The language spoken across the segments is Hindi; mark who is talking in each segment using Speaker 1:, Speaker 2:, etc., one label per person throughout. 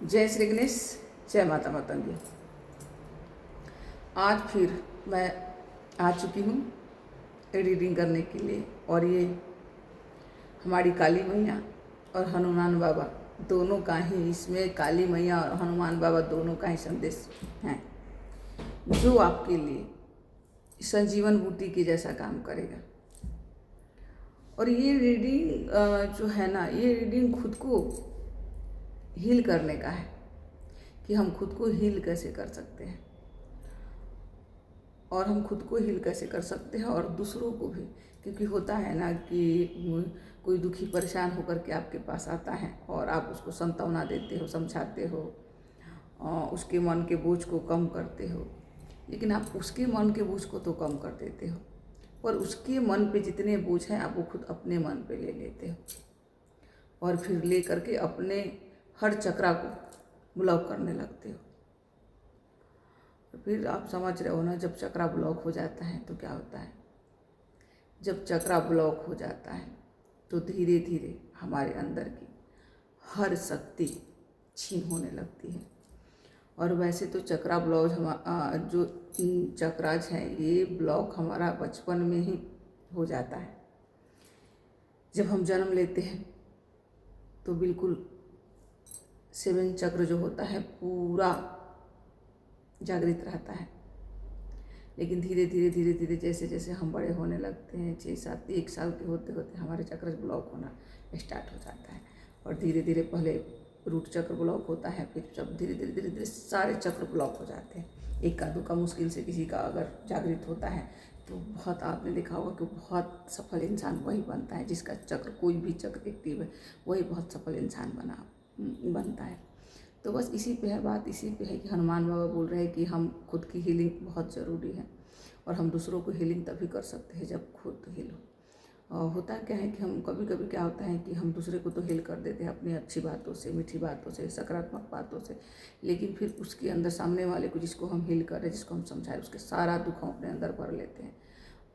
Speaker 1: जय श्री गणेश, जय माता मातंगी। आज फिर मैं आ चुकी हूँ रीडिंग करने के लिए, और ये हमारी काली मैया और हनुमान बाबा दोनों का ही, इसमें काली मैया और हनुमान बाबा दोनों का ही संदेश है, जो आपके लिए संजीवन बूटी के जैसा काम करेगा। और ये रीडिंग जो है ना, ये रीडिंग खुद को हील करने का है कि हम खुद को हील कैसे कर सकते हैं, और हम खुद को हील कैसे कर सकते हैं और दूसरों को भी। क्योंकि होता है ना कि कोई दुखी परेशान होकर के आपके पास आता है और आप उसको सांत्वना देते हो, समझाते हो, उसके मन के बोझ को कम करते हो, लेकिन आप उसके मन के बोझ को तो कम कर देते हो, पर उसके मन पे जितने बोझ हैं आप वो खुद अपने मन पे ले लेते हो, और फिर ले करके अपने हर चक्रा को ब्लॉक करने लगते हो। तो फिर आप समझ रहे हो ना, जब चक्रा ब्लॉक हो जाता है तो क्या होता है। जब चक्रा ब्लॉक हो जाता है तो धीरे धीरे हमारे अंदर की हर शक्ति छीन होने लगती है। और वैसे तो चक्रा ब्लॉक जो चक्राज हैं, ये ब्लॉक हमारा बचपन में ही हो जाता है। जब हम जन्म लेते हैं तो बिल्कुल 7 चक्र जो होता है पूरा जागृत रहता है, लेकिन धीरे धीरे धीरे धीरे जैसे जैसे हम बड़े होने लगते हैं, 6-7 1 साल के होते होते हमारे चक्र ब्लॉक होना स्टार्ट हो जाता है। और धीरे धीरे पहले रूट चक्र ब्लॉक होता है, फिर जब धीरे धीरे धीरे धीरे सारे चक्र ब्लॉक हो जाते हैं। एक का दो का मुश्किल से किसी का अगर जागृत होता है तो बहुत, आपने देखा होगा कि बहुत सफल इंसान वही बनता है जिसका चक्र, कोई भी चक्र एक्टिव है, वही बहुत सफल इंसान बनता है। तो बस इसी पे है बात, इसी पे है कि हनुमान बाबा बोल रहे हैं कि हम खुद की हीलिंग बहुत ज़रूरी है, और हम दूसरों को हीलिंग तभी कर सकते हैं जब खुद हील हो। होता क्या है कि हम कभी कभी क्या होता है कि हम दूसरे को तो हील कर देते हैं अपनी अच्छी बातों से, मीठी बातों से, सकारात्मक बातों से, लेकिन फिर उसके अंदर सामने वाले को, जिसको हम हील कर रहे हैं, जिसको हम समझाए, उसके सारा दुख हम अपने अंदर भर लेते हैं,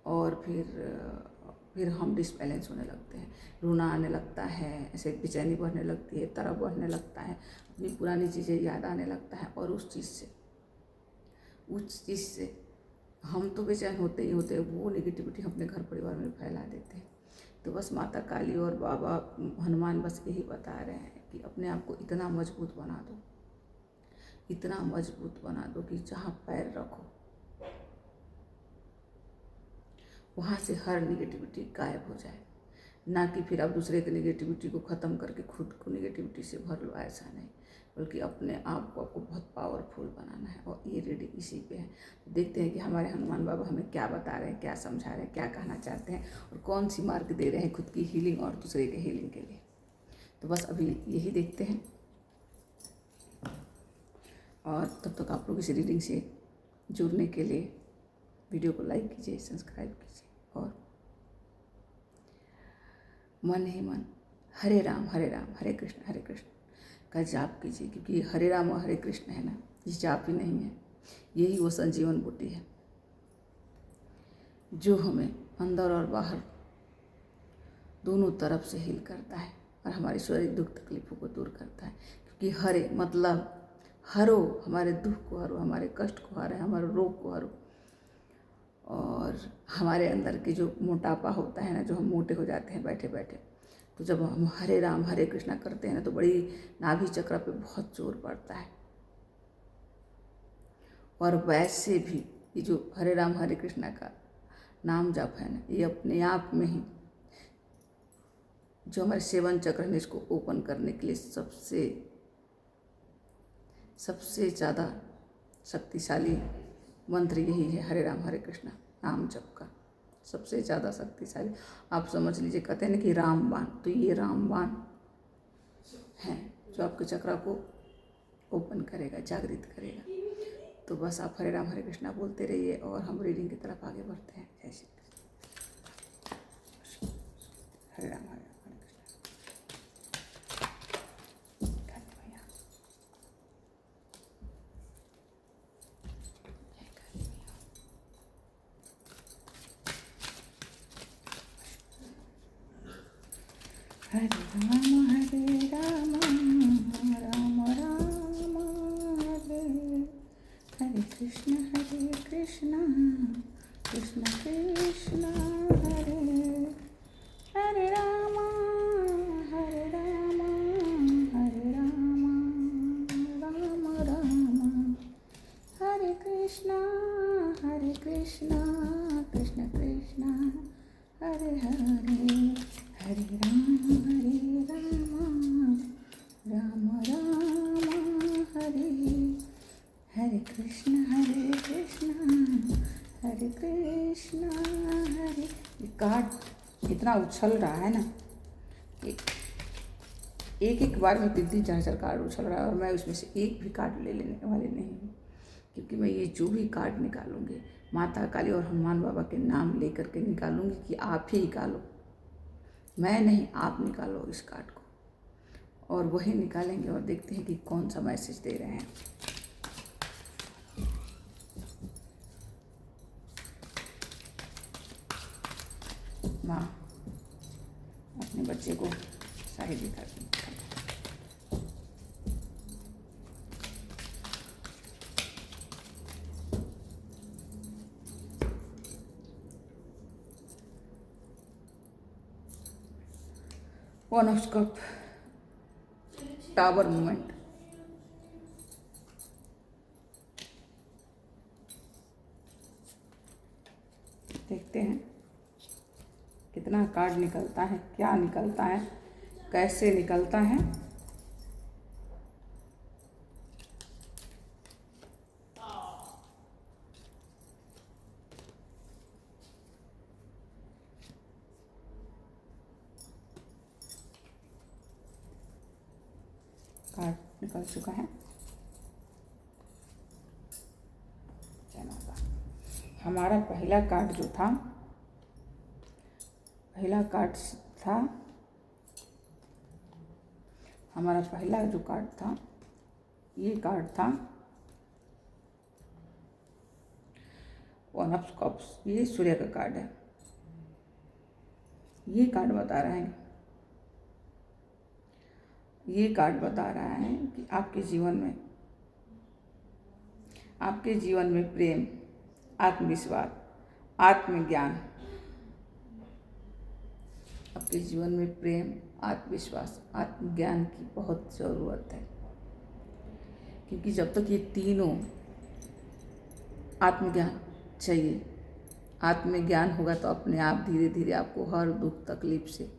Speaker 1: और फिर हम डिसबैलेंस होने लगते हैं। रोना आने लगता है, ऐसे बेचैनी बढ़ने लगती है, तड़प बढ़ने लगता है, अपनी पुरानी चीज़ें याद आने लगता है, और उस चीज़ से हम तो बेचैन होते ही होते हैं, वो नेगेटिविटी हम अपने घर परिवार में फैला देते हैं। तो बस माता काली और बाबा हनुमान बस यही बता रहे हैं कि अपने आप को इतना मजबूत बना दो, इतना मजबूत बना दो कि जहाँ पैर रखो वहाँ से हर नेगेटिविटी गायब हो जाए। ना कि फिर आप दूसरे के नेगेटिविटी को ख़त्म करके खुद को नेगेटिविटी से भर लो, ऐसा नहीं, बल्कि अपने आप को आपको बहुत पावरफुल बनाना है। और ये रीडिंग इसी पे है। देखते हैं कि हमारे हनुमान बाबा हमें क्या बता रहे हैं, क्या समझा रहे हैं, क्या कहना चाहते हैं, और कौन सी मार्ग दे रहे हैं खुद की हीलिंग और दूसरे के हीलिंग के लिए। तो बस अभी यही देखते हैं, और तब तक आप लोग इस रीडिंग से जुड़ने के लिए वीडियो को लाइक कीजिए, सब्सक्राइब कीजिए, और मन ही मन हरे राम हरे कृष्ण का जाप कीजिए। क्योंकि हरे राम और हरे कृष्ण है ना, ये जाप ही नहीं है, यही वो संजीवन बूटी है जो हमें अंदर और बाहर दोनों तरफ से हील करता है, और हमारी शारीरिक दुख तकलीफों को दूर करता है। क्योंकि हरे मतलब हरो, हमारे दुख को हरो, हमारे कष्ट को हरे, हमारे रोग को हरो, और हमारे अंदर के जो मोटापा होता है ना, जो हम मोटे हो जाते हैं बैठे बैठे, तो जब हम हरे राम हरे कृष्णा करते हैं ना, तो बड़ी नाभि चक्र पे बहुत जोर पड़ता है। और वैसे भी ये जो हरे राम हरे कृष्णा का नाम जप है ना, ये अपने आप में ही जो हमारे 7 चक्र है, इसको ओपन करने के लिए सबसे ज़्यादा शक्तिशाली मंत्र यही है, हरे राम हरे कृष्णा नाम जप का सबसे ज़्यादा शक्तिशाली। आप समझ लीजिए, कहते हैं ना कि रामबाण, तो ये रामबाण है जो आपके चक्रा को ओपन करेगा, जागृत करेगा। तो बस आप हरे राम हरे कृष्णा बोलते रहिए, और हम रीडिंग की तरफ आगे बढ़ते हैं। जय श्री कृष्ण। हरे राम हरे हरे राम राम राम राम। कृष्ण कृष्ण हरे हरे राम हरे राम हरे राम राम राम हरे कृष्ण कृष्ण कृष्ण हरे हरे हरे राम राम राम हरे हरे कृष्ण हरे कृष्ण हरे। ये कार्ड इतना उछल रहा है ना, एक बार में 3-4 कार्ड उछल रहा है और मैं उसमें से एक भी कार्ड ले लेने वाली नहीं हूँ, क्योंकि मैं ये जो भी कार्ड निकालूंगी माता काली और हनुमान बाबा के नाम लेकर के निकालूंगी कि आप ही निकालो, मैं नहीं, आप निकालो इस कार्ड को। और वही निकालेंगे और देखते हैं कि कौन सा मैसेज दे रहे हैं। माँ अपने बच्चे को शाही दिखा दी। One of cup, tower movement. देखते हैं कितना कार्ड निकलता है, क्या निकलता है, कैसे निकलता है। कार्ड निकल चुका है। हमारा पहला कार्ड जो था, हमारा पहला जो कार्ड था, ये कार्ड था वन ऑफ कप्स। ये सूर्य का कार्ड है। ये कार्ड बता रहा है, ये कार्ड बता रहा है कि आपके जीवन में प्रेम, आत्मविश्वास, आत्मज्ञान, आपके जीवन में प्रेम, आत्मविश्वास, आत्मज्ञान की बहुत ज़रूरत है। क्योंकि जब तक ये तीनों, आत्मज्ञान चाहिए, आत्मज्ञान होगा तो अपने आप धीरे धीरे आपको हर दुख तकलीफ से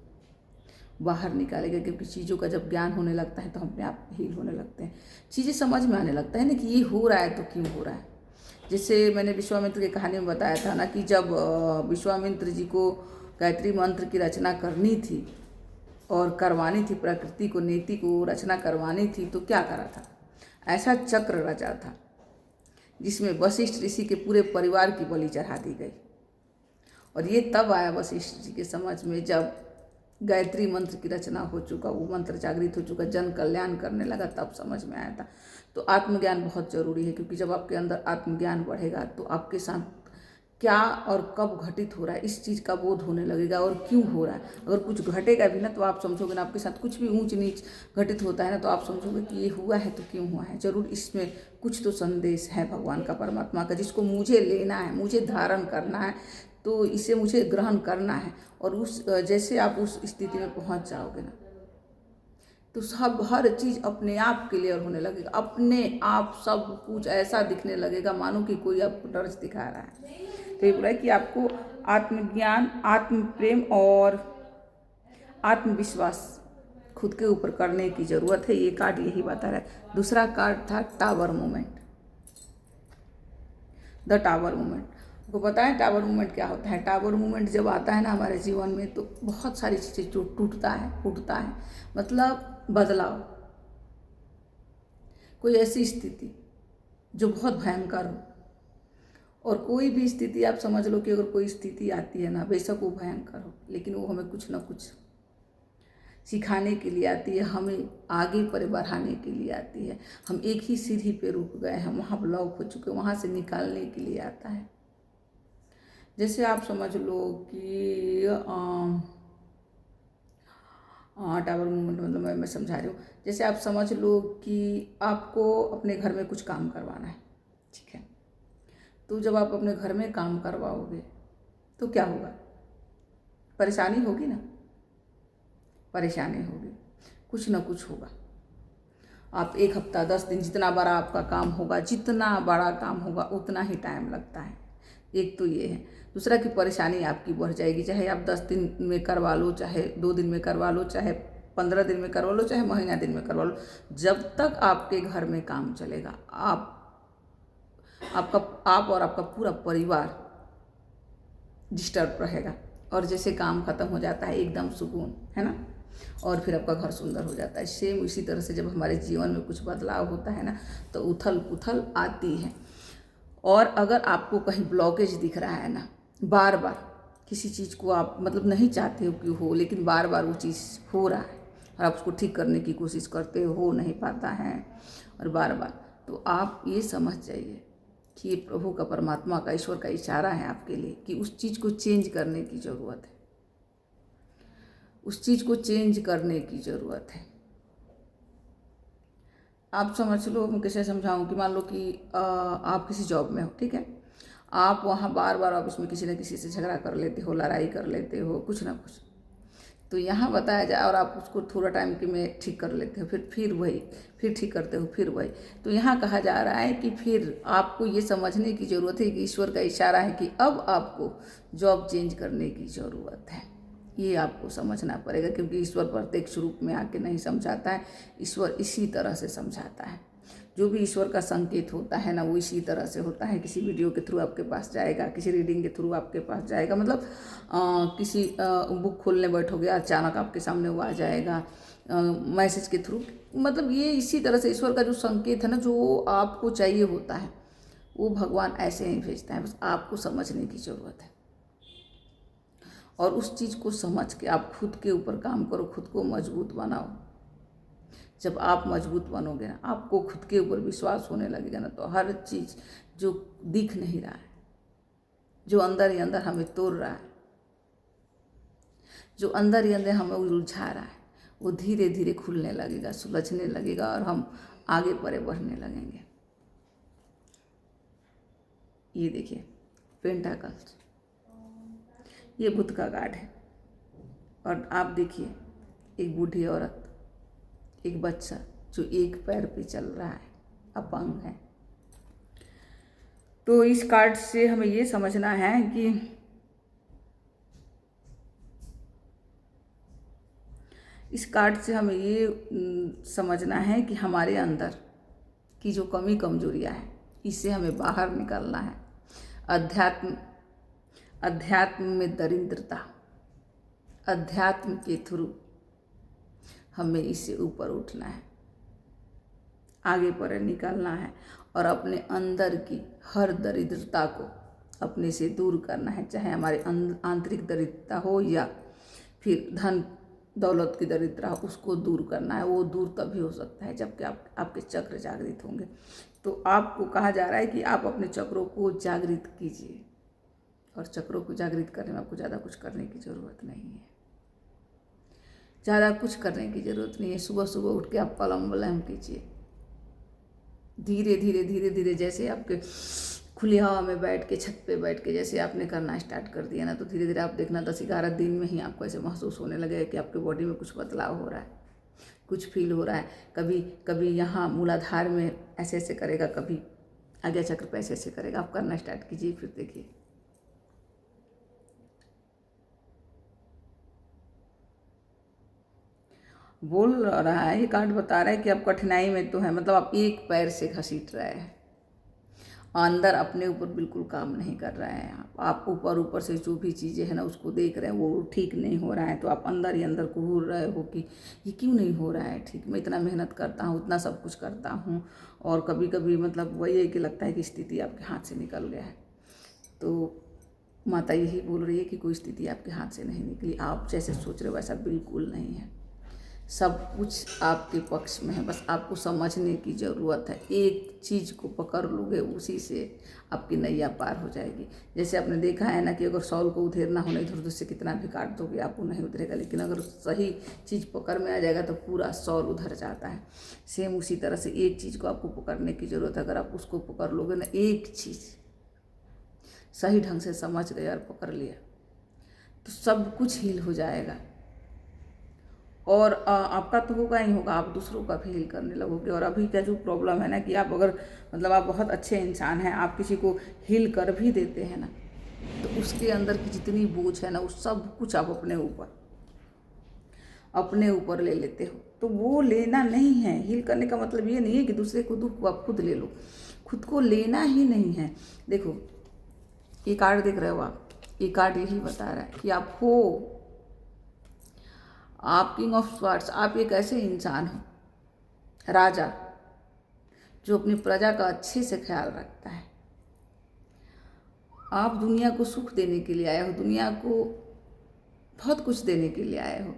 Speaker 1: बाहर निकालेगा। क्योंकि चीज़ों का जब ज्ञान होने लगता है तो हम अपने आप हील होने लगते हैं, चीज़ें समझ में आने लगता है ना कि ये हो रहा है तो क्यों हो रहा है। जैसे मैंने विश्वामित्र की कहानी में बताया था ना कि जब विश्वामित्र जी को गायत्री मंत्र की रचना करनी थी और करवानी थी, प्रकृति को, नीति को रचना करवानी थी, तो क्या करा था, ऐसा चक्र रचा था जिसमें वशिष्ठ ऋषि के पूरे परिवार की बलि चढ़ा दी गई। और ये तब आया वशिष्ठ जी के समझ में जब गायत्री मंत्र की रचना हो चुका, वो मंत्र जागृत हो चुका, जन कल्याण करने लगा, तब समझ में आया था। तो आत्मज्ञान बहुत ज़रूरी है, क्योंकि जब आपके अंदर आत्मज्ञान बढ़ेगा तो आपके साथ क्या और कब घटित हो रहा है इस चीज़ का बोध होने लगेगा, और क्यों हो रहा है। अगर कुछ घटेगा भी ना तो आप समझोगे ना, आपके साथ कुछ भी ऊंच नीच घटित होता है ना तो आप समझोगे कि ये हुआ है तो क्यों हुआ है, जरूर इसमें कुछ तो संदेश है भगवान का, परमात्मा का, जिसको मुझे लेना है, मुझे धारण करना है, तो इसे मुझे ग्रहण करना है। और उस जैसे आप उस स्थिति में पहुंच जाओगे ना तो सब हर चीज़ अपने आप क्लियर होने लगेगा, अपने आप सब कुछ ऐसा दिखने लगेगा मानो कि कोई आपको टर्च दिखा रहा है। तो ये बोला कि आपको आत्मज्ञान, आत्म प्रेम और आत्मविश्वास खुद के ऊपर करने की ज़रूरत है। ये कार्ड यही बता रहा है। दूसरा कार्ड था tower movement, the tower movement. आपको पता है टावर मूवमेंट क्या होता है। टावर मूवमेंट जब आता है ना हमारे जीवन में तो बहुत सारी चीज़ें जो टूटता है, मतलब बदलाव, कोई ऐसी स्थिति जो बहुत भयंकर हो। और कोई भी स्थिति आप समझ लो कि अगर कोई स्थिति आती है ना, बेशक वो भयंकर हो, लेकिन वो हमें कुछ ना कुछ सिखाने के लिए आती है, हमें आगे पर बढ़ाने के लिए आती है। हम एक ही सीढ़ी पे रुक गए हैं, वहाँ ब्लॉक हो चुके, वहाँ से निकालने के लिए आता है। जैसे आप समझ लो कि टावर मूवमेंट, मतलब मैं समझा रही हूँ। जैसे आप समझ लो कि आपको अपने घर में कुछ काम करवाना है, ठीक है, तो जब आप अपने घर में काम करवाओगे तो क्या होगा? परेशानी होगी ना, परेशानी होगी, कुछ ना कुछ होगा। आप 1 हफ्ता 10 दिन जितना बड़ा आपका काम होगा, जितना बड़ा काम होगा उतना ही टाइम लगता है। एक तो ये है। दूसरा कि परेशानी आपकी बढ़ जाएगी, चाहे आप 10 दिन में करवा लो, चाहे 2 दिन में करवा लो, चाहे 15 दिन में करवा लो, चाहे महीना दिन में करवा लो। जब तक आपके घर में काम चलेगा, आप और आपका पूरा परिवार डिस्टर्ब रहेगा। और जैसे काम खत्म हो जाता है एकदम सुकून, है ना, और फिर आपका घर सुंदर हो जाता है। सेम इसी तरह से जब हमारे जीवन में कुछ बदलाव होता है ना, तो उथल पुथल आती है। और अगर आपको कहीं ब्लॉकेज दिख रहा है ना, बार बार किसी चीज़ को आप मतलब नहीं चाहते हो कि हो, लेकिन बार बार वो चीज़ हो रहा है और आप उसको ठीक करने की कोशिश करते हो नहीं पाता है और बार बार, तो आप ये समझ जाइए कि ये प्रभु का, परमात्मा का, ईश्वर का इशारा है आपके लिए कि उस चीज़ को चेंज करने की ज़रूरत है। उस चीज़ को चेंज करने की ज़रूरत है। आप समझ लो, मैं कैसे समझाऊं कि मान लो कि आप किसी जॉब में हो, ठीक है, आप वहाँ बार बार ऑफिस में किसी न किसी से झगड़ा कर लेते हो, लड़ाई कर लेते हो, कुछ ना कुछ, तो यहाँ बताया जाए और आप उसको थोड़ा टाइम के में ठीक कर लेते हो, फिर वही, फिर ठीक करते हो, फिर वही। तो यहाँ कहा जा रहा है कि फिर आपको ये समझने की ज़रूरत है कि ईश्वर का इशारा है कि अब आपको जॉब चेंज करने की ज़रूरत है। ये आपको समझना पड़ेगा, क्योंकि ईश्वर प्रत्येक स्वरूप में आके नहीं समझाता है, ईश्वर इसी तरह से समझाता है। जो भी ईश्वर का संकेत होता है ना, वो इसी तरह से होता है। किसी वीडियो के थ्रू आपके पास जाएगा, किसी रीडिंग के थ्रू आपके पास जाएगा, मतलब किसी बुक खोलने बैठोगे अचानक आपके सामने वो आ जाएगा, मैसेज के थ्रू, मतलब ये इसी तरह से ईश्वर का जो संकेत है ना, जो आपको चाहिए होता है, वो भगवान ऐसे ही भेजता है। बस आपको समझने की ज़रूरत है और उस चीज़ को समझ के आप खुद के ऊपर काम करो, खुद को मजबूत बनाओ। जब आप मजबूत बनोगे ना, आपको खुद के ऊपर विश्वास होने लगेगा ना, तो हर चीज़ जो दिख नहीं रहा है, जो अंदर ही अंदर हमें तोड़ रहा है, जो अंदर ही अंदर हमें उलझा रहा है, वो धीरे धीरे खुलने लगेगा, सुलझने लगेगा और हम आगे परे बढ़ने लगेंगे। ये देखिए पेंटाकल्स, ये बुद्ध का कार्ड है। और आप देखिए एक बूढ़ी औरत, एक बच्चा जो एक पैर पे चल रहा है, अपंग है। तो इस कार्ड से हमें ये समझना है कि इस कार्ड से हमें ये समझना है कि हमारे अंदर की जो कमी कमजोरियां हैं, इससे हमें बाहर निकलना है। अध्यात्म में दरिद्रता, अध्यात्म के थ्रू हमें इससे ऊपर उठना है, आगे पर निकलना है और अपने अंदर की हर दरिद्रता को अपने से दूर करना है। चाहे हमारे आंतरिक दरिद्रता हो या फिर धन दौलत की दरिद्रता हो, उसको दूर करना है। वो दूर तभी हो सकता है जबकि आपके चक्र जागृत होंगे। तो आपको कहा जा रहा है कि आप अपने चक्रों को जागृत कीजिए, और चक्रों को जागृत करने में आपको ज़्यादा कुछ करने की ज़रूरत नहीं है, ज़्यादा कुछ करने की ज़रूरत नहीं है। सुबह सुबह उठ के आप कलम वलम कीजिए, धीरे धीरे धीरे धीरे, जैसे आपके खुली हवा में बैठ के, छत पे बैठ के जैसे आपने करना स्टार्ट कर दिया ना, तो धीरे धीरे आप देखना 10-11 दिन में ही आपको ऐसे महसूस होने लगेगा कि आपके बॉडी में कुछ बदलाव हो रहा है, कुछ फील हो रहा है। कभी कभी यहाँ मूलाधार में ऐसे ऐसे करेगा, कभी आज्ञा चक्र पे ऐसे ऐसे करेगा। आप करना स्टार्ट कीजिए, फिर देखिए बोल रहा है, ये कार्ड बता रहा है कि आप कठिनाई में तो है, मतलब आप एक पैर से घसीट रहे हैं, अंदर अपने ऊपर बिल्कुल काम नहीं कर रहे हैं। आप ऊपर ऊपर से जो भी चीज़ें हैं ना उसको देख रहे हैं, वो ठीक नहीं हो रहा है, तो आप अंदर ही अंदर घूर रहे हो कि ये क्यों नहीं हो रहा है ठीक। मैं इतना मेहनत करता हूँ, इतना सब कुछ करता हूँ, और कभी कभी मतलब वही है कि लगता है कि स्थिति आपके हाथ से निकल गया है। तो माता यही बोल रही है कि कोई स्थिति आपके हाथ से नहीं निकली, आप जैसे सोच रहे हो वैसा बिल्कुल नहीं है। सब कुछ आपके पक्ष में है, बस आपको समझने की ज़रूरत है। एक चीज़ को पकड़ लोगे, उसी से आपकी नैया पार हो जाएगी। जैसे आपने देखा है ना कि अगर सॉल को उधेरना हो, इधर उधर से कितना भी काट दोगे आपको नहीं उधरेगा, लेकिन अगर सही चीज़ पकड़ में आ जाएगा तो पूरा सॉल उधर जाता है। सेम उसी तरह से एक चीज़ को आपको पकड़ने की ज़रूरत है। अगर आप उसको पकड़ लोगे ना, एक चीज़, सही ढंग से समझ गए और पकड़ लिया तो सब कुछ हील हो जाएगा। और आपका तो होगा ही होगा, आप दूसरों का भी हील करने लगोगे। और अभी का जो प्रॉब्लम है ना कि आप अगर मतलब आप बहुत अच्छे इंसान हैं, आप किसी को हील कर भी देते हैं ना, तो उसके अंदर की जितनी बोझ है ना वो सब कुछ आप अपने ऊपर ले लेते हो। तो वो लेना नहीं है। हील करने का मतलब ये नहीं है कि दूसरे को दुख को आप खुद ले लो, खुद को लेना ही नहीं है। देखो ये कार्ड देख रहे हो आप, ये कार्ड यही बता रहा है कि आप हो, आप किंग ऑफ स्वार्ड्स, आप एक ऐसे इंसान हो, राजा, जो अपनी प्रजा का अच्छे से ख्याल रखता है। आप दुनिया को सुख देने के लिए आए हो, दुनिया को बहुत कुछ देने के लिए आए हो,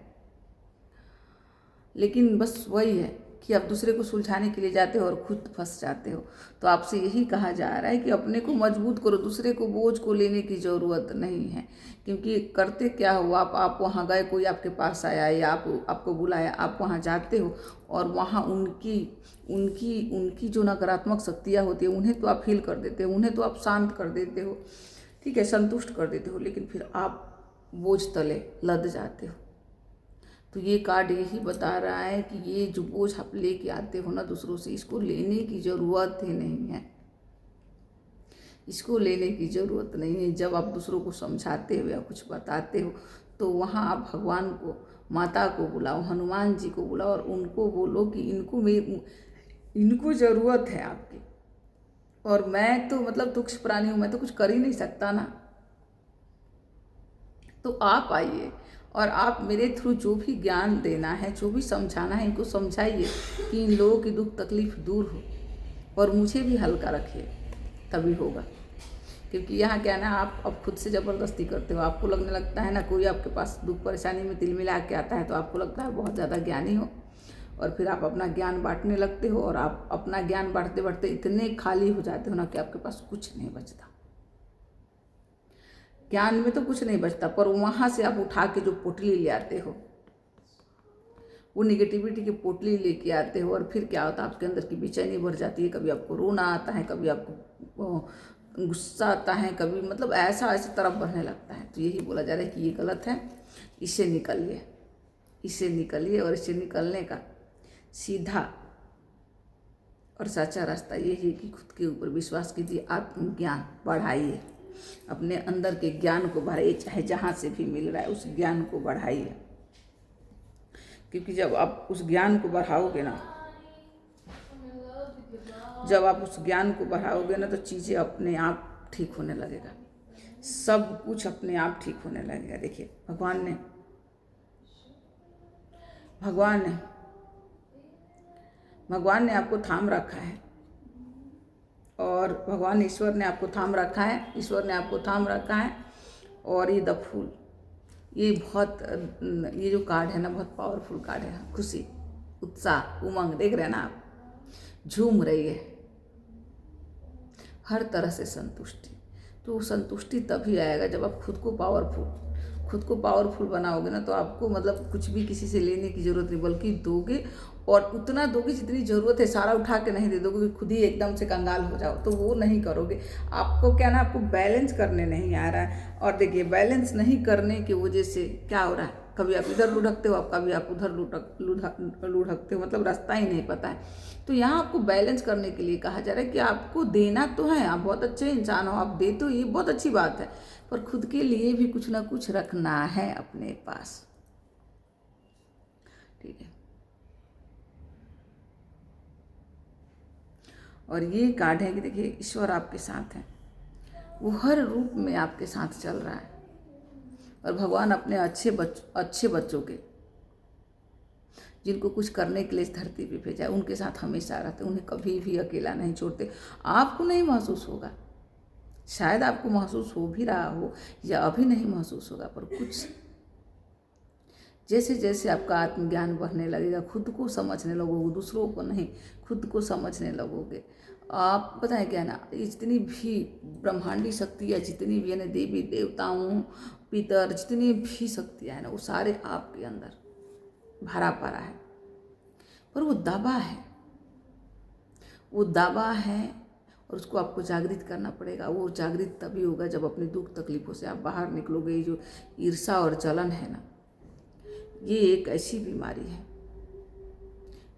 Speaker 1: लेकिन बस वही है कि आप दूसरे को सुलझाने के लिए जाते हो और खुद फंस जाते हो। तो आपसे यही कहा जा रहा है कि अपने को मजबूत करो, दूसरे को बोझ को लेने की ज़रूरत नहीं है। क्योंकि करते क्या हो, आप वहाँ गए, कोई आपके पास आया या आपको बुलाया, आप वहाँ जाते हो और वहाँ उनकी उनकी उनकी जो नकारात्मक शक्तियाँ होती है उन्हें तो आप हील कर देते हो, उन्हें तो आप शांत कर देते हो, ठीक है, संतुष्ट कर देते हो, लेकिन फिर आप बोझ तले लद जाते हो। तो ये कार्ड यही बता रहा है कि ये जो बोझ आप लेके आते हो ना दूसरों से, इसको लेने की ज़रूरत ही नहीं है, इसको लेने की ज़रूरत नहीं है। जब आप दूसरों को समझाते हो या कुछ बताते हो तो वहाँ आप भगवान को, माता को बुलाओ, हनुमान जी को बुलाओ और उनको बोलो कि इनको ज़रूरत है आपकी। और मैं तो मतलब तुच्छ प्राणी हूँ, मैं तो कुछ कर ही नहीं सकता ना। तो आप आइए और आप मेरे थ्रू जो भी ज्ञान देना है, जो भी समझाना है, इनको समझाइए कि इन लोगों की दुख तकलीफ दूर हो और मुझे भी हल्का रखिए, तभी होगा। क्योंकि यहाँ क्या है ना, आप अब खुद से ज़बरदस्ती करते हो, आपको लगने लगता है ना कोई आपके पास दुख परेशानी में तिल मिला के आता है तो आपको लगता है बहुत ज़्यादा ज्ञानी हो, और फिर आप अपना ज्ञान बांटने लगते हो और आप अपना ज्ञान बांटते बांटते इतने खाली हो जाते हो ना कि आपके पास कुछ नहीं बचता। ज्ञान में तो कुछ नहीं बचता, पर वहाँ से आप उठा के जो पोटली ले आते हो, वो निगेटिविटी की पोटली लेके आते हो, और फिर क्या होता है, आपके अंदर की बेचैनी बढ़ जाती है। कभी आपको रोना आता है, कभी आपको गुस्सा आता है, कभी मतलब ऐसा तरफ बढ़ने लगता है। तो यही बोला जा रहा है कि ये गलत है, इससे निकलिए, इससे निकलिए। और इससे निकलने का सीधा और सच्चा रास्ता ये है कि खुद के ऊपर विश्वास कीजिए, आत्मज्ञान बढ़ाइए, अपने अंदर के ज्ञान को बढ़ाइए, चाहे जहाँ से भी मिल रहा है उस ज्ञान को बढ़ाइए। क्योंकि जब आप उस ज्ञान को बढ़ाओगे ना, जब आप उस ज्ञान को बढ़ाओगे ना, तो चीज़ें अपने आप ठीक होने लगेगा, सब कुछ अपने आप ठीक होने लगेगा। देखिए भगवान ने आपको थाम रखा है, और भगवान ईश्वर ने आपको थाम रखा है, ईश्वर ने आपको थाम रखा है। और ये द फूल, ये जो कार्ड है ना, बहुत पावरफुल कार्ड है। खुशी, उत्साह, उमंग, देख रहे हैं ना आप, झूम रही है, हर तरह से संतुष्टि। तो संतुष्टि तभी आएगा जब आप खुद को पावरफुल बनाओगे ना, तो आपको मतलब कुछ भी किसी से लेने की ज़रूरत नहीं, बल्कि दोगे और उतना दोगे जितनी ज़रूरत है, सारा उठा के नहीं दे दोगे, खुद ही एकदम से कंगाल हो जाओ, तो वो नहीं करोगे। आपको क्या ना, आपको बैलेंस करने नहीं आ रहा है। और देखिए बैलेंस नहीं करने की वजह से क्या हो रहा है, कभी आप इधर लुढ़कते हो, कभी आप उधर लुढ़कते हो, मतलब रास्ता ही नहीं पता है। तो यहाँ आपको बैलेंस करने के लिए कहा जा रहा है कि आपको देना तो है, आप बहुत अच्छे इंसान हो, आप दे तो ये बहुत अच्छी बात है, पर खुद के लिए भी कुछ ना कुछ रखना है अपने पास, ठीक है। और ये कार्ड है कि देखिए ईश्वर आपके साथ है, वो हर रूप में आपके साथ चल रहा है। और भगवान अपने अच्छे बच्चों के, जिनको कुछ करने के लिए इस धरती पे भेजा है, उनके साथ हमेशा रहते, उन्हें कभी भी अकेला नहीं छोड़ते। आपको नहीं महसूस होगा, शायद आपको महसूस हो भी रहा हो या अभी नहीं महसूस होगा, पर कुछ जैसे जैसे आपका आत्मज्ञान बढ़ने लगेगा, खुद को समझने लगोगे, दूसरों को नहीं, खुद को समझने लगोगे। आप बताएं क्या ना, जितनी भी ब्रह्मांडी शक्तियाँ, जितनी भी है ना, देवी देवताओं, पितर, जितनी भी शक्तियाँ हैं ना, वो सारे आपके अंदर भरा पड़ा है, पर वो दबा है, और उसको आपको जागृत करना पड़ेगा। वो जागृत तभी होगा जब अपने दुख तकलीफ़ों से आप बाहर निकलोगे। ये जो ईर्ष्या और जलन है ना, ये एक ऐसी बीमारी है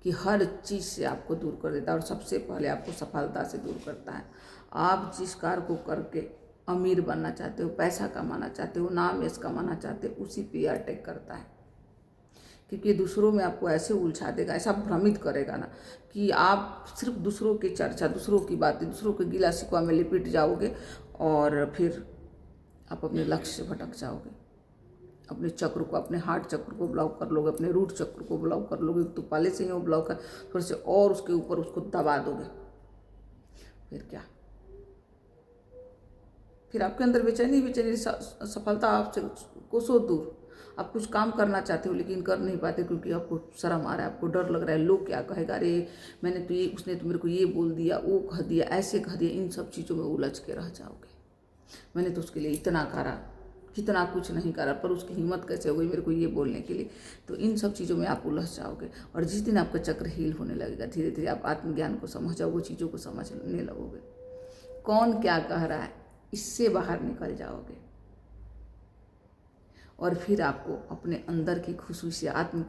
Speaker 1: कि हर चीज़ से आपको दूर कर देता है और सबसे पहले आपको सफलता से दूर करता है। आप जिस कार्य को करके अमीर बनना चाहते हो, पैसा कमाना चाहते हो, नाम यश कमाना चाहते हो, उसी पे अटैक करता है। क्योंकि दूसरों में आपको ऐसे उलझा देगा, ऐसा भ्रमित करेगा ना कि आप सिर्फ दूसरों की चर्चा, दूसरों की बातें, दूसरों के गिला शिकवा में लिपट जाओगे और फिर आप अपने लक्ष्य से भटक जाओगे। अपने चक्र को, अपने हार्ट चक्र को ब्लॉक कर लोगे, अपने रूट चक्र को ब्लॉक कर लोगे। तो पहले से ही वो ब्लॉक है, थोड़े से और उसके ऊपर उसको दबा दोगे। फिर क्या? फिर आपके अंदर बेचैनी बेचैनी, सफलता आपसे कोसों दूर। आप कुछ काम करना चाहते हो लेकिन कर नहीं पाते क्योंकि आपको शर्म आ रहा है, आपको डर लग रहा है, लोग क्या कहेगा, अरे मैंने तो ये, उसने तो मेरे को ये बोल दिया, वो कह दिया, ऐसे कह दिया। इन सब चीज़ों में उलझ के रह जाओगे। मैंने तो उसके लिए इतना करा, कितना कुछ नहीं करा, पर उसकी हिम्मत कैसे हो गई मेरे को ये बोलने के लिए। तो इन सब चीज़ों में आप उलझ जाओगे और जिस दिन आपका चक्र हील होने लगेगा, धीरे धीरे आप आत्मज्ञान को समझ जाओगे, चीज़ों को समझने लगोगे, कौन क्या कह रहा है, इससे बाहर निकल जाओगे। और फिर आपको अपने अंदर की खुशी से आत्म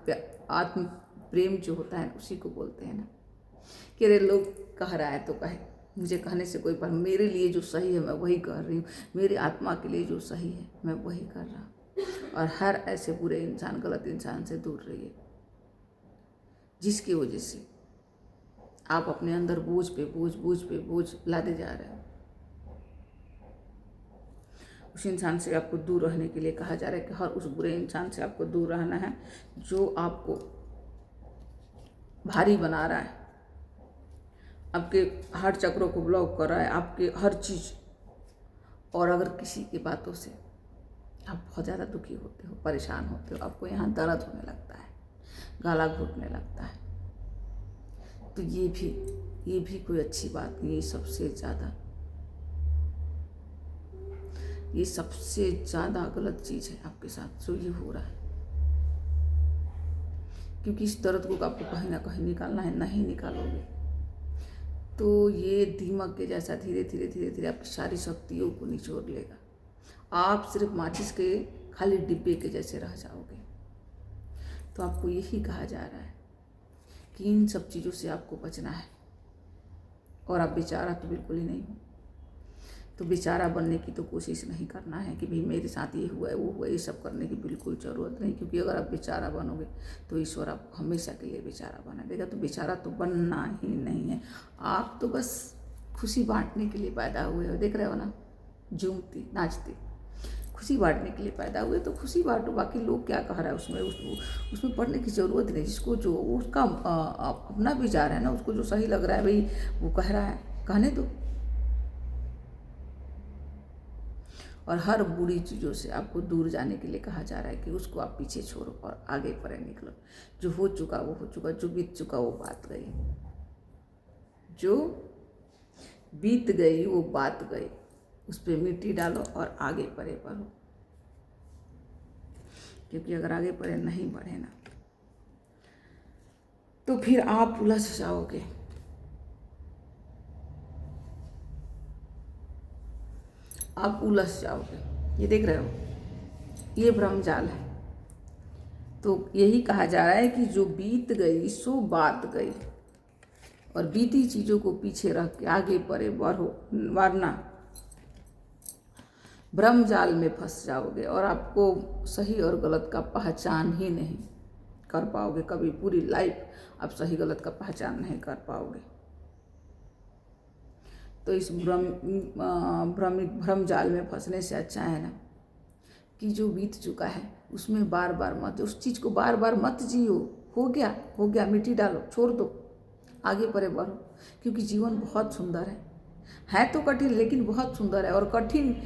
Speaker 1: प्रेम जो होता है उसी को बोलते हैं ना कि अरे लोग कह रहा है तो कहे, मुझे कहने से कोई पर, मेरे लिए जो सही है मैं वही कह रही हूँ, मेरी आत्मा के लिए जो सही है मैं वही कर रहा हूँ। और हर ऐसे बुरे इंसान, गलत इंसान से दूर रहिए जिसकी वजह से आप अपने अंदर बोझ पे बोझ लादे जा रहे हो। उस इंसान से आपको दूर रहने के लिए कहा जा रहा है कि हर उस बुरे इंसान से आपको दूर रहना है जो आपको भारी बना रहा है, आपके हार्ट चक्रों को ब्लॉक कर रहा है, आपके हर चीज़। और अगर किसी की बातों से आप बहुत ज़्यादा दुखी होते हो, परेशान होते हो, आपको यहाँ दर्द होने लगता है, गला घुटने लगता है, तो ये भी कोई अच्छी बात नहीं। ये सबसे ज़्यादा गलत चीज़ है आपके साथ जो ये हो रहा है। क्योंकि इस दर्द को आपको कहीं ना कहीं निकालना है, नहीं निकालोगे तो ये दीमक के जैसा धीरे धीरे आपकी सारी शक्तियों को निचोड़ लेगा। आप सिर्फ माचिस के खाली डिब्बे के जैसे रह जाओगे। तो आपको यही कहा जा रहा है कि इन सब चीज़ों से आपको बचना है। और आप बेचारा तो बिल्कुल ही नहीं हो, तो बेचारा बनने की तो कोशिश नहीं करना है कि भाई मेरे साथ ये हुआ है वो हुआ है, ये सब करने की बिल्कुल ज़रूरत नहीं। क्योंकि अगर आप बेचारा बनोगे तो ईश्वर आपको हमेशा के लिए बेचारा बना देगा। तो बेचारा तो बनना ही नहीं है। आप तो बस खुशी बांटने के लिए पैदा हुए हो। देख रहे हो ना, झूमती नाचती, खुशी बांटने के लिए पैदा हुए तो खुशी बांटो। बाकी लोग क्या कह रहा है उसमें पढ़ने की ज़रूरत नहीं। जिसको जो उसका अपना विचार है ना, उसको जो सही लग रहा है भाई वो कह रहा है, कहने दो। और हर बुरी चीज़ों से आपको दूर जाने के लिए कहा जा रहा है कि उसको आप पीछे छोड़ो और आगे पर निकलो। जो हो चुका वो हो चुका, जो बीत चुका वो बात गई, जो बीत गई वो बात गई, उस पर मिट्टी डालो और आगे परे बढ़ो। क्योंकि अगर आगे परे नहीं बढ़े ना तो फिर आप उलझ जाओगे। आप उलझ जाओगे। ये देख रहे हो, ये भ्रमजाल है। तो यही कहा जा रहा है कि जो बीत गई सो बात गई, और बीती चीज़ों को पीछे रख के आगे परे बढ़ो, वरना भ्रमजाल में फंस जाओगे और आपको सही और गलत का पहचान ही नहीं कर पाओगे। कभी पूरी लाइफ आप सही गलत का पहचान नहीं कर पाओगे। तो इस भ्रम जाल में फंसने से अच्छा है ना कि जो बीत चुका है उसमें बार बार मत, उस चीज़ को बार बार मत जियो। हो गया, मिट्टी डालो, छोड़ दो, आगे परे बढ़ो। क्योंकि जीवन बहुत सुंदर है तो कठिन, लेकिन बहुत सुंदर है। और कठिन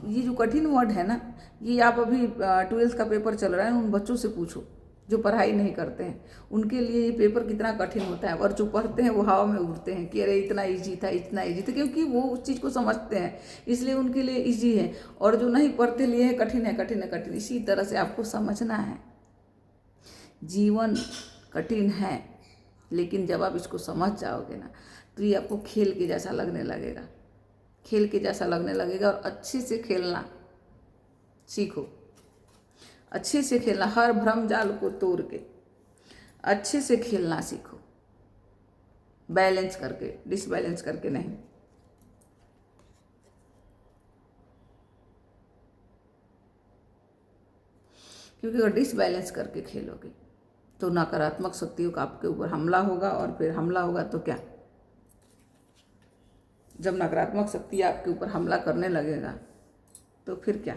Speaker 1: ये जो कठिन वर्ड है ना, ये आप अभी 12th का पेपर चल रहा है, उन बच्चों से पूछो जो पढ़ाई नहीं करते हैं, उनके लिए ये पेपर कितना कठिन होता है। और जो पढ़ते हैं वो हवा में उड़ते हैं कि अरे इतना इजी था, क्योंकि वो उस चीज़ को समझते हैं, इसलिए उनके लिए इजी है। और जो नहीं पढ़ते लिए कठिन है। इसी तरह से आपको समझना है, जीवन कठिन है लेकिन जब आप इसको समझ जाओगे ना तो ये आपको खेल के जैसा लगने लगेगा, खेल के जैसा लगने लगेगा। और अच्छे से खेलना सीखो, अच्छे से खेलना, हर भ्रम जाल को तोड़ के अच्छे से खेलना सीखो, बैलेंस करके, डिसबैलेंस करके नहीं। क्योंकि अगर डिसबैलेंस करके खेलोगे तो नकारात्मक शक्तियों का आपके ऊपर हमला होगा, और फिर हमला होगा तो क्या, जब नकारात्मक शक्ति आपके ऊपर हमला करने लगेगा तो फिर क्या,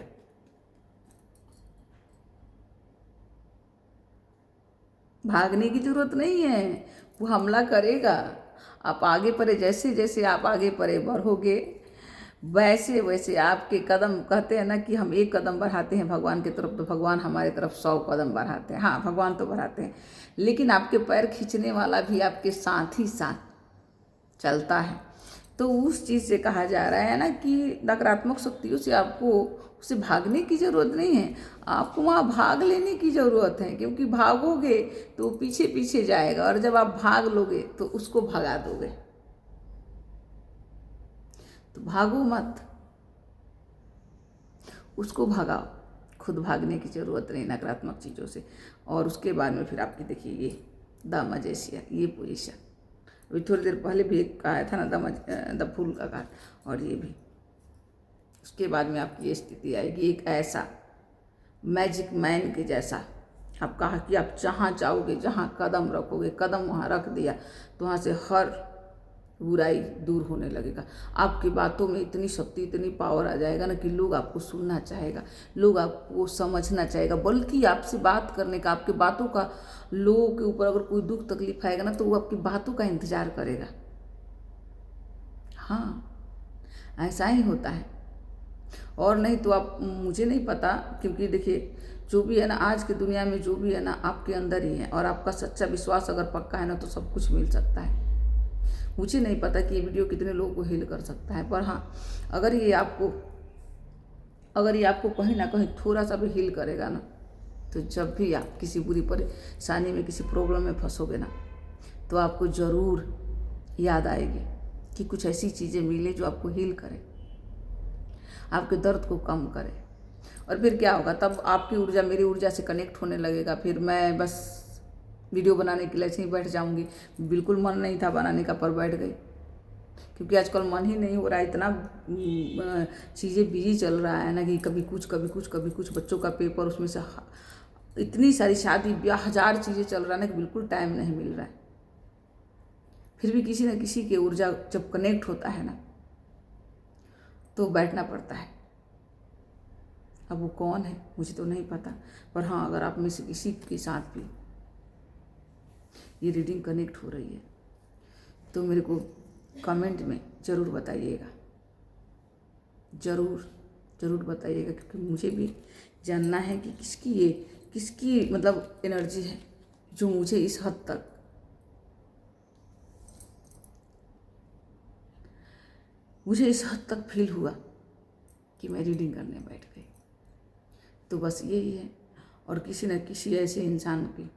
Speaker 1: भागने की जरूरत नहीं है, वो हमला करेगा। आप आगे बढ़े, जैसे जैसे आप आगे बढ़े बढ़ोगे वैसे वैसे आपके कदम, कहते हैं ना कि हम एक कदम बढ़ाते हैं भगवान की तरफ तो भगवान हमारी तरफ 100 कदम बढ़ाते हैं। हाँ, भगवान तो बढ़ाते हैं, लेकिन आपके पैर खींचने वाला भी आपके साथ ही साथ चलता है। तो उस चीज़ से कहा जा रहा है ना कि नकारात्मक शक्तियों से आपको उसे भागने की ज़रूरत नहीं है, आपको वहाँ भाग लेने की ज़रूरत है। क्योंकि भागोगे तो पीछे पीछे जाएगा, और जब आप भाग लोगे तो उसको भगा दोगे। तो भागो मत, उसको भगाओ, खुद भागने की ज़रूरत नहीं नकारात्मक चीज़ों से। और उसके बाद में फिर आपकी देखिए ये द मैजिशियन, ये पोजीशन अभी थोड़ी देर पहले भी एक आया था ना, द फूल का कार्ड, और ये भी। उसके बाद में आपकी ये स्थिति आएगी एक ऐसा मैजिक मैन के जैसा। आप कहा कि आप जहाँ चाहोगे, जहाँ कदम रखोगे, कदम वहाँ रख दिया तो वहाँ से हर बुराई दूर होने लगेगा। आपकी बातों में इतनी शक्ति, इतनी पावर आ जाएगा ना कि लोग आपको सुनना चाहेगा, लोग आपको समझना चाहेगा, बल्कि आपसे बात करने का, आपके बातों का, लोगों के ऊपर अगर कोई दुख तकलीफ आएगा ना तो वो आपकी बातों का इंतजार करेगा। हाँ, ऐसा ही होता है। और नहीं तो आप, मुझे नहीं पता, क्योंकि देखिए जो भी है ना आज की दुनिया में, जो भी है ना आपके अंदर ही है, और आपका सच्चा विश्वास अगर पक्का है ना तो सब कुछ मिल सकता है। मुझे नहीं पता कि ये वीडियो कितने लोगों को हील कर सकता है, पर हाँ, अगर ये आपको कहीं ना कहीं थोड़ा सा भी हील करेगा ना, तो जब भी आप किसी बुरी परेशानी में, किसी प्रॉब्लम में फंसोगे ना, तो आपको ज़रूर याद आएगी कि कुछ ऐसी चीज़ें मिले जो आपको हील करे, आपके दर्द को कम करे। और फिर क्या होगा, तब आपकी ऊर्जा मेरी ऊर्जा से कनेक्ट होने लगेगा। फिर मैं बस वीडियो बनाने के लिए ऐसे ही बैठ जाऊंगी। बिल्कुल मन नहीं था बनाने का, पर बैठ गई, क्योंकि आजकल मन ही नहीं हो रहा है। इतना चीज़ें बिजी चल रहा है ना कि कभी कुछ कभी कुछ कभी कुछ, बच्चों का पेपर, उसमें से इतनी सारी शादी ब्याह, 1000 चीज़ें चल रहा है ना कि बिल्कुल टाइम नहीं मिल रहा है। फिर भी किसी न किसी के ऊर्जा जब कनेक्ट होता है ना तो बैठना पड़ता है। अब वो कौन है मुझे तो नहीं पता, पर हाँ, अगर आप में से किसी के साथ भी ये रीडिंग कनेक्ट हो रही है तो मेरे को कमेंट में ज़रूर बताइएगा, ज़रूर बताइएगा, क्योंकि मुझे भी जानना है कि किसकी मतलब एनर्जी है जो मुझे इस हद तक फील हुआ कि मैं रीडिंग करने बैठ गई। तो बस यही है, और किसी न किसी ऐसे इंसान की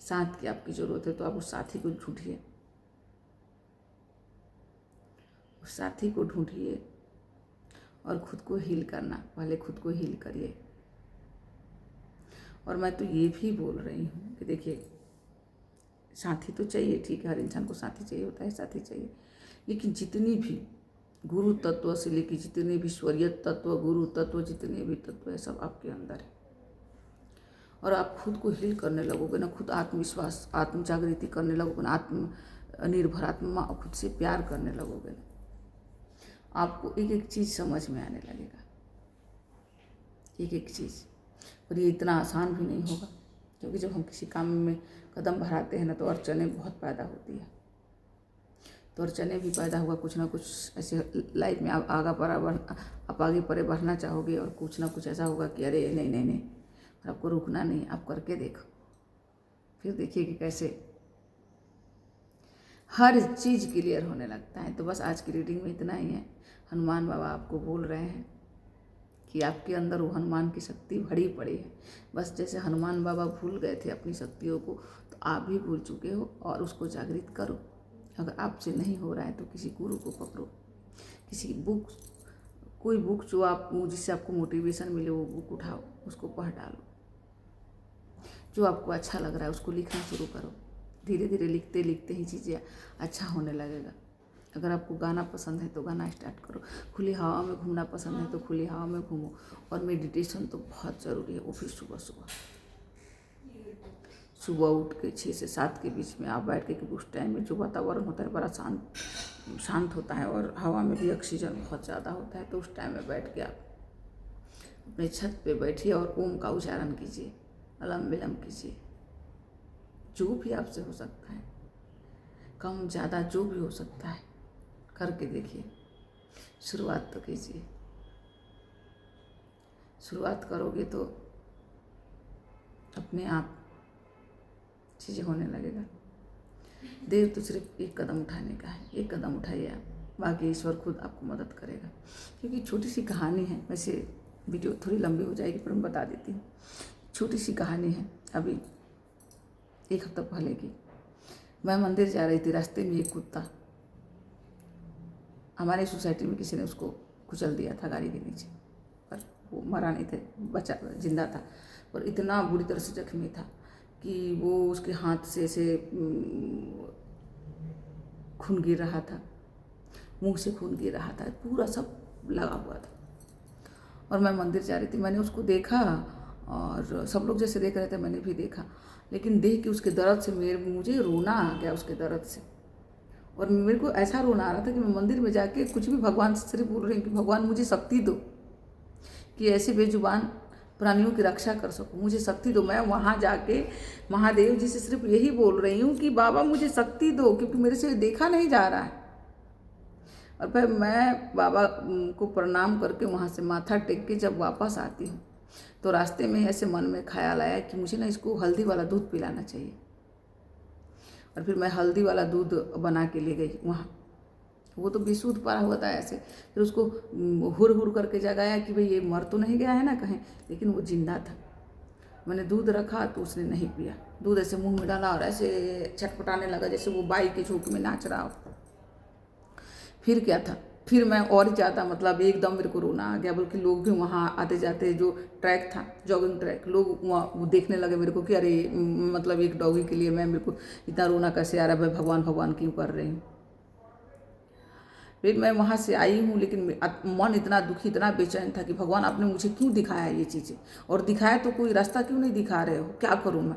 Speaker 1: साथ की आपकी ज़रूरत है, तो आप उस साथी को ढूंढिए, और खुद को हील करना, पहले खुद को हील करिए। और मैं तो ये भी बोल रही हूँ कि देखिए, साथी तो चाहिए, ठीक है, हर इंसान को साथी चाहिए होता है, साथी चाहिए, लेकिन जितनी भी गुरु तत्व से लेकर जितने भी ईश्वरीय तत्व, गुरु तत्व, जितने भी तत्व है, सब आपके अंदर है। और आप खुद को हील करने लगोगे ना, खुद आत्मविश्वास, आत्म जागृति करने लगोगे ना, आत्मनिर्भर, आत्मा खुद से प्यार करने लगोगे ना, आपको एक एक चीज़ समझ में आने लगेगा, एक एक चीज़। और ये इतना आसान भी नहीं होगा, क्योंकि जब हम किसी काम में कदम बढ़ाते हैं ना तो अड़चनें बहुत पैदा होती है। तो अड़चनें भी पैदा होगा, कुछ ना कुछ ऐसे लाइफ में आप आगे परे बढ़ना चाहोगे, और कुछ ना कुछ ऐसा होगा कि अरे नहीं, और आपको रुकना नहीं, आप करके देखो, फिर देखिए कि कैसे हर चीज़ क्लियर होने लगता है। तो बस आज की रीडिंग में इतना ही है। हनुमान बाबा आपको बोल रहे हैं कि आपके अंदर वो हनुमान की शक्ति भरी पड़ी है। बस जैसे हनुमान बाबा भूल गए थे अपनी शक्तियों को, तो आप भी भूल चुके हो और उसको जागृत करो। अगर आपसे नहीं हो रहा है तो किसी गुरु को पकड़ो, किसी बुक, कोई बुक जो आप जिससे आपको मोटिवेशन मिले वो बुक उठाओ, उसको पढ़ डालो। जो आपको अच्छा लग रहा है उसको लिखना शुरू करो। धीरे धीरे लिखते लिखते ही चीज़ें अच्छा होने लगेगा। अगर आपको गाना पसंद है तो गाना स्टार्ट करो। खुली हवा में घूमना पसंद है तो खुली हवा में घूमो। और मेडिटेशन तो बहुत ज़रूरी है, वो भी सुबह सुबह सुबह उठ के 6 से 7 के बीच में आप बैठ के, क्योंकि उस टाइम में जो वातावरण होता है बड़ा शांत होता है और हवा में भी ऑक्सीजन बहुत ज़्यादा होता है। तो उस टाइम में बैठ के आप अपने छत पे बैठिए और ओम का उच्चारण कीजिए, अलम विलम कीजिए। जो भी आपसे हो सकता है, कम ज़्यादा जो भी हो सकता है करके देखिए। शुरुआत तो कीजिए। शुरुआत करोगे तो अपने आप चीज़ें होने लगेगा। देर तो सिर्फ एक कदम उठाने का है। एक कदम उठाइए आप, बाकी ईश्वर खुद आपको मदद करेगा। क्योंकि छोटी सी कहानी है, वैसे वीडियो थोड़ी लंबी हो जाएगी पर मैं बता देती हूँ। छोटी सी कहानी है। अभी 1 हफ्ता पहले की, मैं मंदिर जा रही थी, रास्ते में एक कुत्ता, हमारे सोसाइटी में किसी ने उसको कुचल दिया था गाड़ी के नीचे, पर वो मरा नहीं थे, बचा जिंदा था, पर इतना बुरी तरह से जख्मी था कि वो उसके हाथ से ऐसे खून गिर रहा था, मुंह से खून गिर रहा था, पूरा सब लगा हुआ था। और मैं मंदिर जा रही थी, मैंने उसको देखा और सब लोग जैसे देख रहे थे मैंने भी देखा, लेकिन देख के उसके दर्द से मुझे रोना आ गया उसके दर्द से। और मेरे को ऐसा रोना आ रहा था कि मैं मंदिर में जाके कुछ भी भगवान से सिर्फ बोल रही हूँ कि भगवान मुझे शक्ति दो कि ऐसे बेजुबान प्राणियों की रक्षा कर सकूं, मुझे शक्ति दो। मैं वहाँ जाके महादेव जी से सिर्फ यही बोल रही हूँ कि बाबा मुझे शक्ति दो, क्योंकि मेरे से देखा नहीं जा रहा है। और फिर मैं बाबा को प्रणाम करके वहाँ से माथा टेक के जब वापस आती हूँ तो रास्ते में ऐसे मन में ख्याल आया कि मुझे ना इसको हल्दी वाला दूध पिलाना चाहिए। और फिर मैं हल्दी वाला दूध बना के ले गई वहाँ। वो तो बेसूध पड़ा हुआ था ऐसे, फिर उसको हुर हुर करके जगाया कि भाई ये मर तो नहीं गया है ना कहीं, लेकिन वो जिंदा था। मैंने दूध रखा तो उसने नहीं पिया, दूध ऐसे मुंह में डाला और ऐसे छटपटाने लगा जैसे वो बाई के झोंके में नाच रहा हो। फिर क्या था, फिर मैं और ज़्यादा मतलब एकदम मेरे को रोना आ गया। बल्कि लोग भी वहाँ आते जाते, जो ट्रैक था जॉगिंग ट्रैक, लोग वहाँ वो देखने लगे मेरे को कि अरे मतलब एक डॉगी के लिए मेरे को इतना रोना कैसे आ रहा है, भाई भगवान भगवान क्यों कर रही हूँ। फिर मैं वहाँ से आई हूँ, लेकिन मन इतना दुखी, इतना बेचैन था कि भगवान आपने मुझे क्यों दिखाया ये चीज़ें, और दिखाया तो कोई रास्ता क्यों नहीं दिखा रहे हो, क्या करूँ मैं।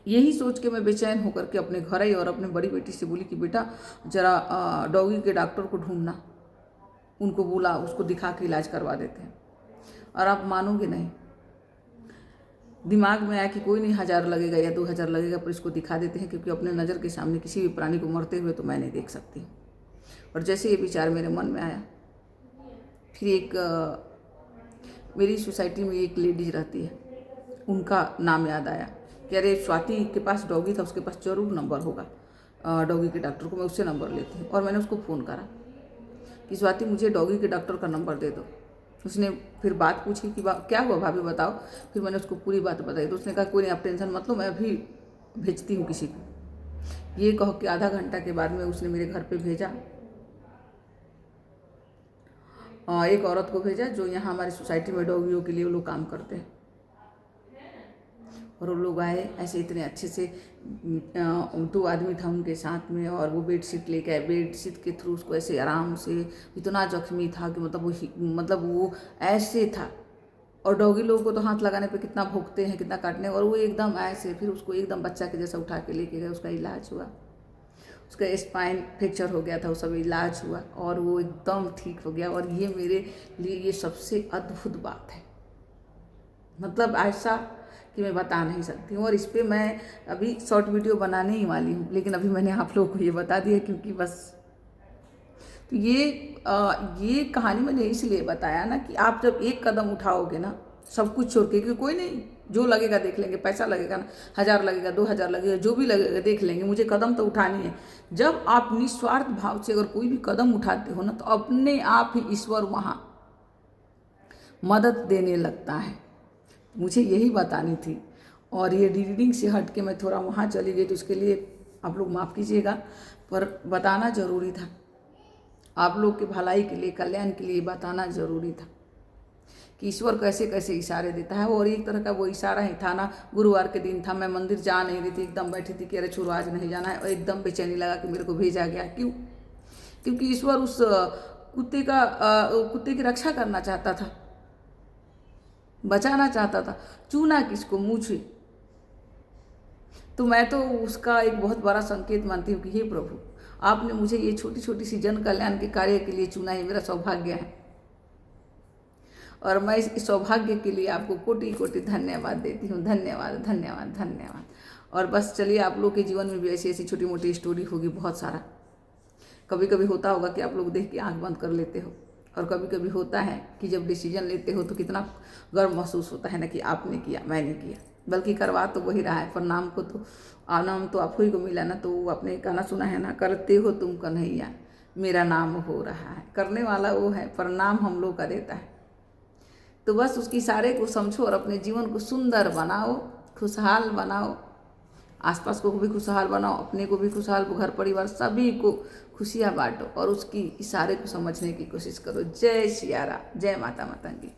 Speaker 1: यही सोच के मैं बेचैन होकर के अपने घर आई और अपने बड़ी बेटी से बोली कि बेटा जरा डॉगी के डॉक्टर को ढूंढना, उनको बोला उसको दिखा के इलाज करवा देते हैं। और आप मानोगे नहीं, दिमाग में आया कि कोई नहीं 1000 लगेगा या 2000 लगेगा पर इसको दिखा देते हैं, क्योंकि अपने नज़र के सामने किसी भी प्राणी को मरते हुए तो मैं नहीं देख सकती। और जैसे ये विचार मेरे मन में आया, फिर एक मेरी सोसाइटी में एक लेडीज रहती है, उनका नाम याद आया कि अरे स्वाति के पास डॉगी था, उसके पास जरूर नंबर होगा डॉगी के डॉक्टर को, मैं उससे नंबर लेती हूँ। और मैंने उसको फ़ोन करा कि स्वाति मुझे डॉगी के डॉक्टर का नंबर दे दो। उसने फिर बात पूछी कि क्या हुआ भाभी बताओ। फिर मैंने उसको पूरी बात बताई तो उसने कहा कोई नहीं आप टेंशन मत लो, मैं अभी भेजती हूँ किसी को। ये कह के आधा घंटा के बाद में उसने मेरे घर पे भेजा, एक औरत को भेजा जो यहाँ हमारी सोसाइटी में डॉगियों के लिए वो लोग काम करते हैं। और वो लोग आए ऐसे इतने अच्छे से, 2 आदमी था उनके साथ में, और वो बेडशीट लेके आए, बेडशीट के थ्रू उसको ऐसे आराम से, इतना जख्मी था कि मतलब वो ऐसे था। और डॉगी लोगों को तो हाथ लगाने पे कितना भौंकते हैं, कितना काटने, और वो एकदम ऐसे, फिर उसको एकदम बच्चा के जैसा उठा के लेके गए, उसका इलाज हुआ, उसका स्पाइन फ्रैक्चर हो गया था, वो सब इलाज हुआ और वो एकदम ठीक हो गया। और ये मेरे लिए ये सबसे अद्भुत बात है, मतलब ऐसा कि मैं बता नहीं सकती हूँ। और इस पर मैं अभी शॉर्ट वीडियो बनाने ही वाली हूँ, लेकिन अभी मैंने आप लोगों को ये बता दिया क्योंकि बस तो ये कहानी मैंने इसलिए बताया ना कि आप जब एक कदम उठाओगे ना सब कुछ छोड़ के, क्योंकि कोई नहीं, जो लगेगा देख लेंगे, पैसा लगेगा ना, 1000 लगेगा 2000 लगेगा, जो भी लगेगा देख लेंगे, मुझे कदम तो उठानी है। जब आप निस्वार्थ भाव से अगर कोई भी कदम उठाते हो ना तो अपने आप ही ईश्वर वहाँ मदद देने लगता है। मुझे यही बतानी थी, और ये रीडिंग से हट के मैं थोड़ा वहाँ चली गई, तो उसके लिए आप लोग माफ़ कीजिएगा, पर बताना ज़रूरी था। आप लोग के भलाई के लिए, कल्याण के लिए बताना ज़रूरी था कि ईश्वर कैसे कैसे इशारे देता है। और एक तरह का वो इशारा ही था ना। गुरुवार के दिन था, मैं मंदिर जा नहीं रही थी, एकदम बैठी थी कि अरे छोड़ो आज नहीं जाना है, और एकदम बेचैनी लगा कि मेरे को भेजा गया। क्यों? क्योंकि ईश्वर उस कुत्ते की रक्षा करना चाहता था, बचाना चाहता था। चूना किसको? मुझे। तो मैं तो उसका एक बहुत बड़ा संकेत मानती हूँ कि हे प्रभु, आपने मुझे ये छोटी छोटी सी जन कल्याण के कार्य के लिए चुना है, मेरा सौभाग्य है, और मैं इस सौभाग्य के लिए आपको कोटि कोटि धन्यवाद देती हूँ। धन्यवाद धन्यवाद धन्यवाद। और बस चलिए, आप लोग के जीवन में भी ऐसी ऐसी छोटी मोटी स्टोरी होगी बहुत सारा। कभी कभी होता होगा कि आप लोग देख के आंख बंद कर लेते हो, और कभी कभी होता है कि जब डिसीजन लेते हो तो कितना गर्व महसूस होता है ना कि आपने किया, मैंने किया। बल्कि करवा तो वही रहा है, पर नाम को तो नाम तो आप ही को मिला ना। तो आपने गाना सुना है ना, करते हो तुम कन्हैया मेरा नाम हो रहा है। करने वाला वो है, पर नाम हम लोग का देता है। तो बस उसकी इशारे को समझो और अपने जीवन को सुंदर बनाओ, खुशहाल बनाओ, आसपास को भी खुशहाल बनाओ, अपने को भी खुशहाल, घर परिवार सभी को खुशियाँ बांटो, और उसकी इशारे को समझने की कोशिश करो। जय सिया राम, जय माता मातंगी।